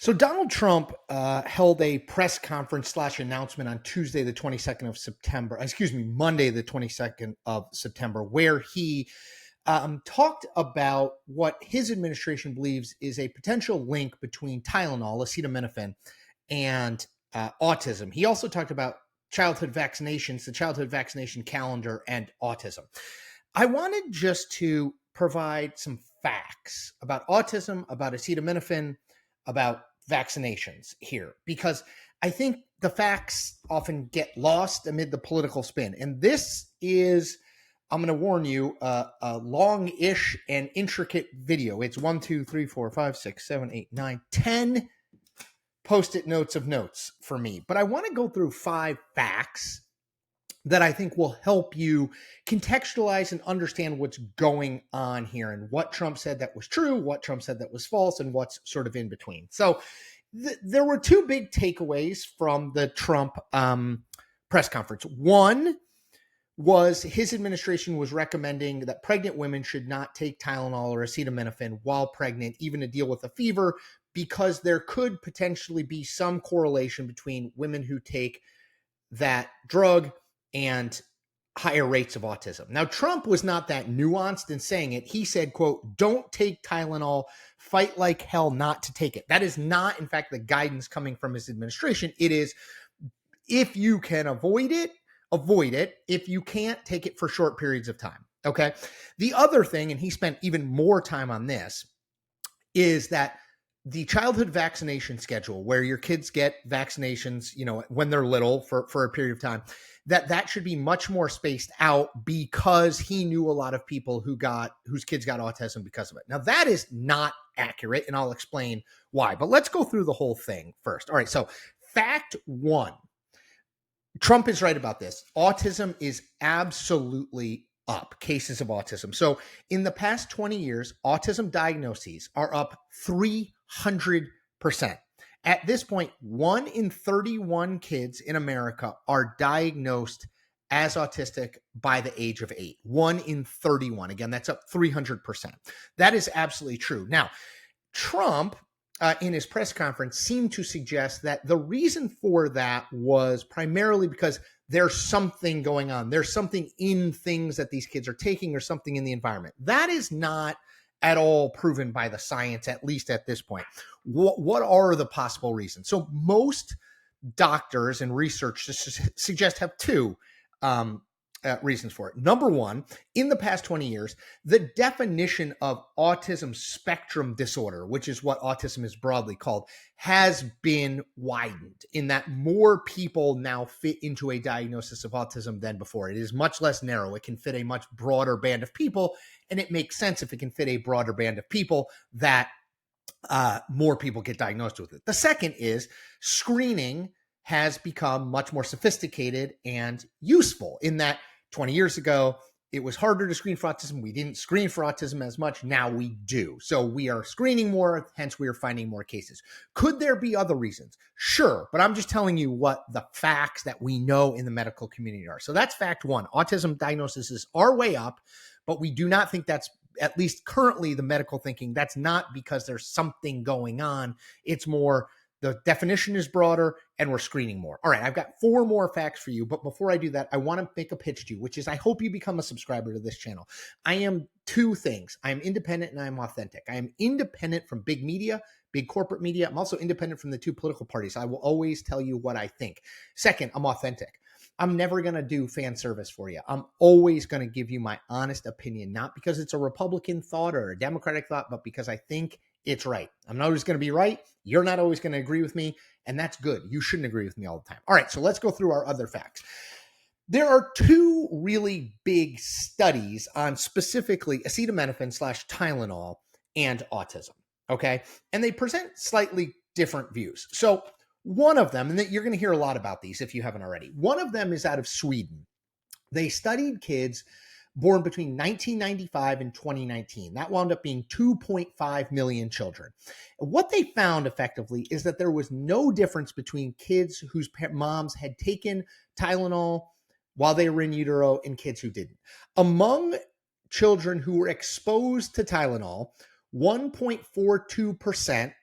So Donald Trump held a press conference slash announcement on Tuesday, the 22nd of September, Monday, the 22nd of September, where he talked about what his administration believes is a potential link between Tylenol, acetaminophen, and autism. He also talked about childhood vaccinations, the childhood vaccination calendar, and autism. I wanted just to provide some facts about autism, about acetaminophen, about vaccinations here, because I think the facts often get lost amid the political spin. And this is, I'm going to warn you, a long-ish and intricate video. It's 1, 2, 3, 4, 5, 6, 7, 8, 9, 10 post-it notes of notes for me. But I want to go through 5 facts that I think will help you contextualize and understand what's going on here and what Trump said that was true, what Trump said that was false, and what's sort of in between. So there were 2 big takeaways from the Trump press conference. One was his administration was recommending that pregnant women should not take Tylenol or acetaminophen while pregnant, even to deal with a fever, because there could potentially be some correlation between women who take that drug and higher rates of autism. Now, Trump was not that nuanced in saying it. He said, quote, "Don't take Tylenol, fight like hell not to take it." That is not, in fact, the guidance coming from his administration. It is, if you can avoid it, avoid it. If you can't, take it for short periods of time. Okay. The other thing, and he spent even more time on this, is that the childhood vaccination schedule, where your kids get vaccinations, when they're little for a period of time, that should be much more spaced out, because he knew a lot of people whose kids got autism because of it. Now, that is not accurate, and I'll explain why. But let's go through the whole thing first. All right. So fact 1, Trump is right about this. Autism is absolutely up, cases of autism. So in the past 20 years, autism diagnoses are up 300%. At this point, 1 in 31 kids in America are diagnosed as autistic by the age of 8. 1 in 31. Again, that's up 300%. That is absolutely true. Now, Trump, in his press conference, seemed to suggest that the reason for that was primarily because there's something going on. There's something in things that these kids are taking, or something in the environment. That is not at all proven by the science, at least at this point. What are the possible reasons? So most doctors and research have 2 reasons for it. Number 1, in the past 20 years, the definition of autism spectrum disorder, which is what autism is broadly called, has been widened, in that more people now fit into a diagnosis of autism than before. It is much less narrow. It can fit a much broader band of people, and it makes sense if it can fit a broader band of people that more people get diagnosed with it. The second is screening has become much more sophisticated and useful, in that 20 years ago, it was harder to screen for autism. We didn't screen for autism as much. Now we do. So we are screening more, hence we are finding more cases. Could there be other reasons? Sure, but I'm just telling you what the facts that we know in the medical community are. So that's fact 1. Autism diagnoses are way up, but we do not think that's, at least currently, the medical thinking. That's not because there's something going on. It's more, the definition is broader and we're screening more. All right, I've got 4 more facts for you. But before I do that, I want to make a pitch to you, which is, I hope you become a subscriber to this channel. I am 2 things. I am independent and I am authentic. I am independent from big media, big corporate media. I'm also independent from the 2 political parties. I will always tell you what I think. Second, I'm authentic. I'm never going to do fan service for you. I'm always going to give you my honest opinion, not because it's a Republican thought or a Democratic thought, but because I think it's right. I'm not always going to be right. You're not always going to agree with me, and that's good. You shouldn't agree with me all the time. All right, so let's go through our other facts. There are 2 really big studies on specifically acetaminophen / Tylenol and autism, okay? And they present slightly different views. So one of them, and that you're going to hear a lot about these if you haven't already, one of them is out of Sweden. They studied kids born between 1995 and 2019. That wound up being 2.5 million children. What they found effectively is that there was no difference between kids whose moms had taken Tylenol while they were in utero and kids who didn't. Among children who were exposed to Tylenol, 1.42%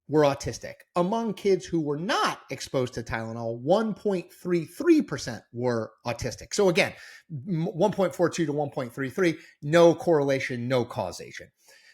were autistic. Among kids who were not exposed to Tylenol, 1.33% were autistic. So again, 1.42 to 1.33, no correlation, no causation.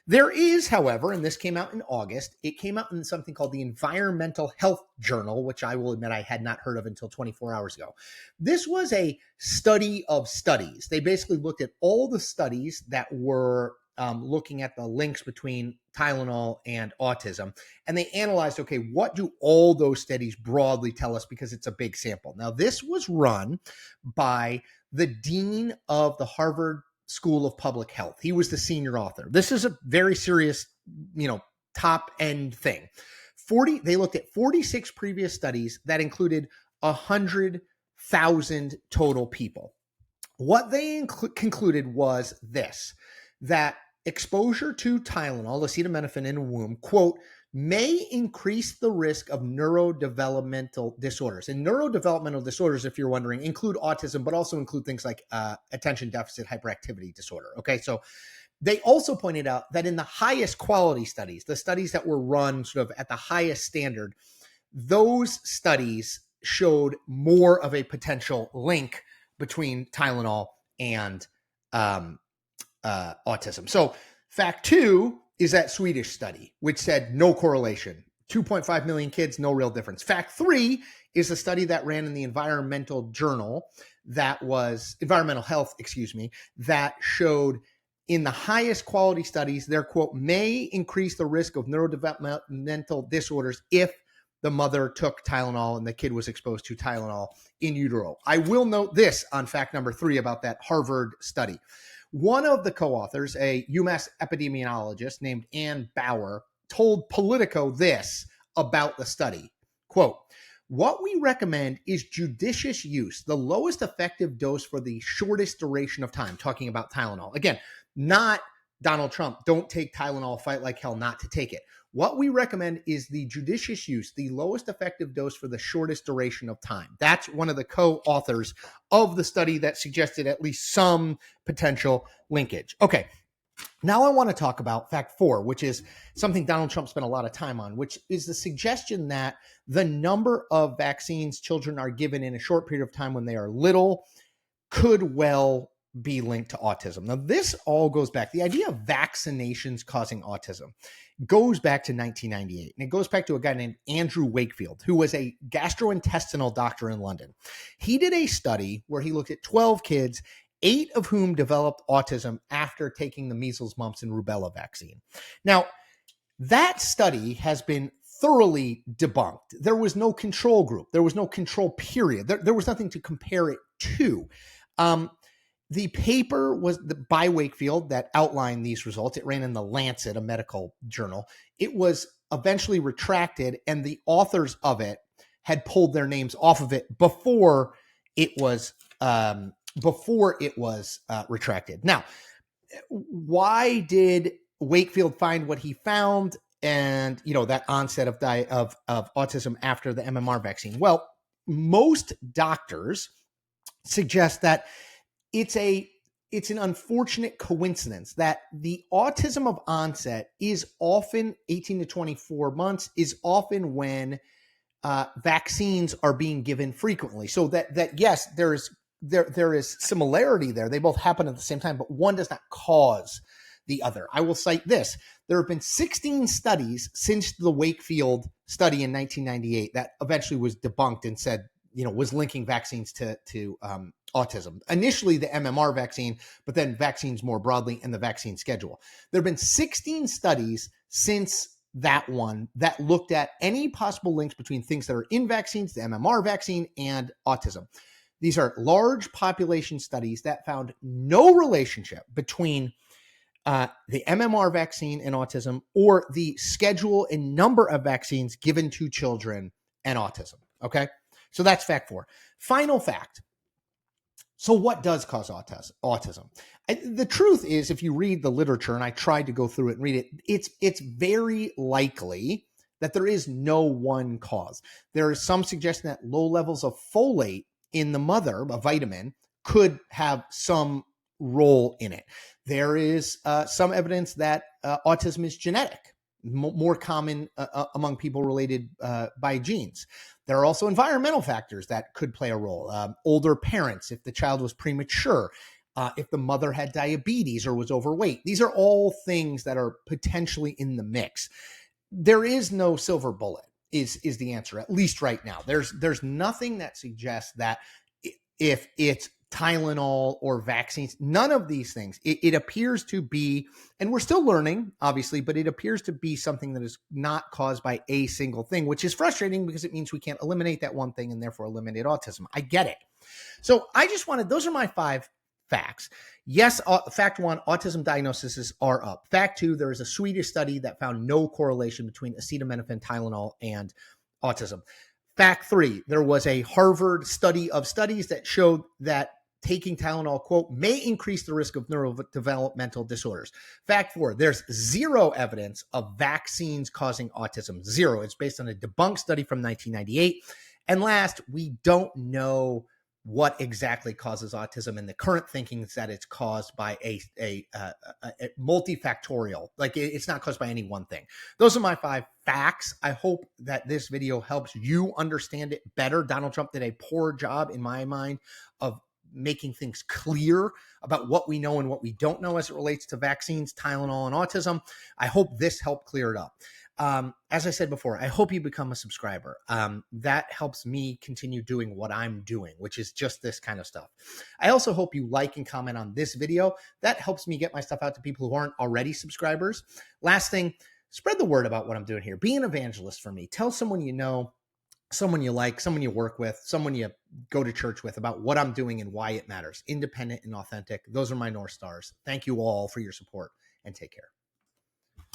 There is, however, and this came out in August, it came out in something called the Environmental Health Journal, which I will admit I had not heard of until 24 hours ago. This was a study of studies. They basically looked at all the studies that were looking at the links between Tylenol and autism. And they analyzed, okay, what do all those studies broadly tell us? Because it's a big sample. Now, this was run by the dean of the Harvard School of Public Health. He was the senior author. This is a very serious, top end thing. They looked at 46 previous studies that included 100,000 total people. What they concluded was this, that exposure to Tylenol, acetaminophen in a womb, quote, may increase the risk of neurodevelopmental disorders. And neurodevelopmental disorders, if you're wondering, include autism, but also include things like attention deficit hyperactivity disorder. Okay, so they also pointed out that in the highest quality studies, the studies that were run sort of at the highest standard, those studies showed more of a potential link between Tylenol and autism. So fact 2 is that Swedish study, which said no correlation. 2.5 million kids, no real difference. Fact 3 is a study that ran in the Environmental Health, that showed in the highest quality studies, their quote, may increase the risk of neurodevelopmental disorders if the mother took Tylenol and the kid was exposed to Tylenol in utero. I will note this on fact number 3 about that Harvard study. One of the co-authors, a UMass epidemiologist named Ann Bauer, told Politico this about the study. Quote, what we recommend is judicious use, the lowest effective dose for the shortest duration of time, talking about Tylenol. Again, not Donald Trump, don't take Tylenol, fight like hell not to take it. What we recommend is the judicious use, the lowest effective dose for the shortest duration of time. That's one of the co-authors of the study that suggested at least some potential linkage. Okay, now I want to talk about fact 4, which is something Donald Trump spent a lot of time on, which is the suggestion that the number of vaccines children are given in a short period of time when they are little could well be linked to autism. Now, this all goes back. The idea of vaccinations causing autism goes back to 1998. And it goes back to a guy named Andrew Wakefield, who was a gastrointestinal doctor in London. He did a study where he looked at 12 kids, 8 of whom developed autism after taking the measles, mumps, and rubella vaccine. Now, that study has been thoroughly debunked. There was no control group. There was no control period. There was nothing to compare it to. The paper was by Wakefield that outlined these results. It ran in the Lancet, a medical journal. It was eventually retracted, and the authors of it had pulled their names off of it before it was retracted. Now, why did Wakefield find what he found, and that onset of autism after the MMR vaccine? Well, most doctors suggest that it's an unfortunate coincidence that the autism of onset is often 18 to 24 months, is often when vaccines are being given frequently. So that yes, there is similarity there. They both happen at the same time, but one does not cause the other. I will cite this. There have been 16 studies since the Wakefield study in 1998 that eventually was debunked and said, was linking vaccines to autism. Initially the MMR vaccine, but then vaccines more broadly and the vaccine schedule. There have been 16 studies since that one that looked at any possible links between things that are in vaccines, the MMR vaccine, and autism. These are large population studies that found no relationship between the MMR vaccine and autism, or the schedule and number of vaccines given to children and autism. Okay, so that's fact 4. Final fact. So what does cause autism? The truth is, if you read the literature, and I tried to go through it and read it, it's very likely that there is no one cause. There is some suggestion that low levels of folate in the mother, a vitamin, could have some role in it. There is some evidence that autism is genetic. more common among people related by genes. There are also environmental factors that could play a role. Older parents, if the child was premature, if the mother had diabetes or was overweight. These are all things that are potentially in the mix. There is no silver bullet is the answer, at least right now. There's nothing that suggests that if it's Tylenol or vaccines, none of these things. It appears to be, and we're still learning, obviously, but it appears to be something that is not caused by a single thing, which is frustrating because it means we can't eliminate that one thing and therefore eliminate autism. I get it. So I just wanted, those are my 5 facts. Yes, fact 1, autism diagnoses are up. Fact 2, there is a Swedish study that found no correlation between acetaminophen, Tylenol, and autism. Fact 3, there was a Harvard study of studies that showed that taking Tylenol, quote, may increase the risk of neurodevelopmental disorders. Fact 4, there's 0 evidence of vaccines causing autism. 0. It's based on a debunked study from 1998. And last, we don't know what exactly causes autism, and the current thinking is that it's caused by a multifactorial, like it's not caused by any one thing. Those are my 5 facts. I hope that this video helps you understand it better. Donald Trump did a poor job, in my mind, of making things clear about what we know and what we don't know as it relates to vaccines, Tylenol, and autism. I hope this helped clear it up. As I said before, I hope you become a subscriber. That helps me continue doing what I'm doing, which is just this kind of stuff. I also hope you like and comment on this video. That helps me get my stuff out to people who aren't already subscribers. Last thing, spread the word about what I'm doing here. Be an evangelist for me. Tell someone you know, someone you like, someone you work with, someone you go to church with about what I'm doing and why it matters. Independent and authentic. Those are my North Stars. Thank you all for your support, and take care.